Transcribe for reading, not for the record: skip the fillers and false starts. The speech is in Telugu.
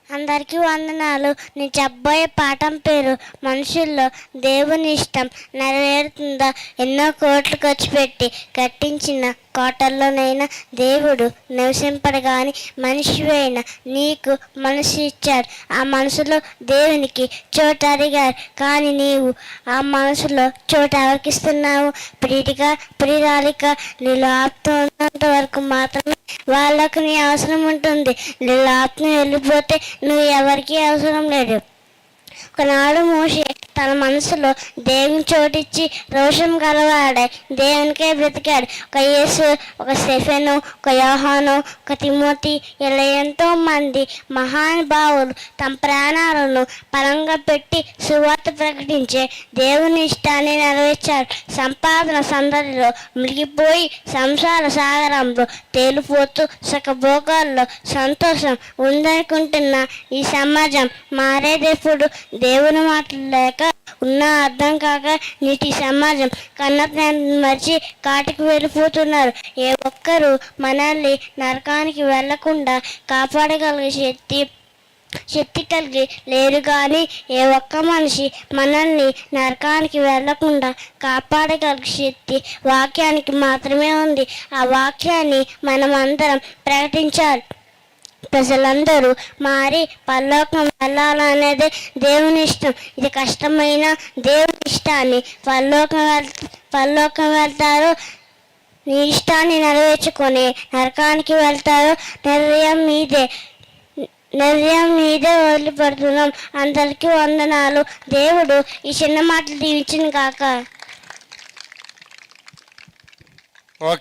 అందరికీ వందనాలు. నేను చెప్పబోయే పాఠం పేరు మనుషుల్లో దేవుని ఇష్టం నెరవేరుతుందా. ఎన్నో కోట్లు ఖర్చు పెట్టి కట్టించిన కోటల్లోనైనా దేవుడు నివసింపడు కానీ మనిషివైన నీకు మనసు ఇచ్చాడు. ఆ మనసులో దేవునికి చోటు అడిగారు కానీ నీవు ఆ మనసులో చోటు ఎవరికి ఇస్తున్నావు? ప్రియురాలిక నీలో ఆప్తం ఉన్నంత వరకు మాత్రమే వాళ్ళకు నీ అవసరం ఉంటుంది. నీలో ఆప్తం వెళ్ళిపోతే నువ్వు ఎవరికి అవసరం లేదు. ఒకనాడు మోషే తన మనసులో దేవుని చోటిచ్చి రోషం గలవాడే దేవునికే బ్రతికాడు. ఒక యేసు, ఒక స్టెఫెను, ఒక యోహాను, ఒక తిమోతి, ఇలా ఎంతో మంది మహానుభావులు తమ ప్రాణాలను పరంగా పెట్టి సువార్త ప్రకటించే దేవుని ఇష్టాన్ని నెరవేర్చారు. సంపాదన సందడిలో మునిగిపోయి సంసార సాగరంలో తేలిపోతూ సుఖభోగాల్లో సంతోషం ఉందనుకుంటున్న ఈ సమాజం మారేదెప్పుడు? దేవుని మాటలు లేక ఉన్న అర్థం కాక నీటి సమాజం కన్నతనాన్ని మర్చి కాటికి వెళ్ళిపోతున్నారు. ఏ ఒక్కరూ మనల్ని నరకానికి వెళ్లకుండా కాపాడగలిగే శక్తి కలిగి లేరు కానీ ఏ ఒక్క మనిషి మనల్ని నరకానికి వెళ్లకుండా కాపాడగలిగే శక్తి వాక్యానికి మాత్రమే ఉంది. ఆ వాక్యాన్ని మనం అందరం ప్రకటించాలి. ప్రజలందరూ మారి పరలోకం వెళ్ళాలనేది దేవుని ఇష్టం. ఇది కష్టమైన దేవుని ఇష్టాన్ని పరలోకం వెళ్తారు. నీ ఇష్టాన్ని నెరవేర్చుకొని నరకానికి వెళ్తారు. నిర్ణయం మీదే వదిలిపెడుతున్నాం. అందరికీ వందనాలు. దేవుడు ఈ చిన్న మాటలు దీవించిన కాక. ఓకే.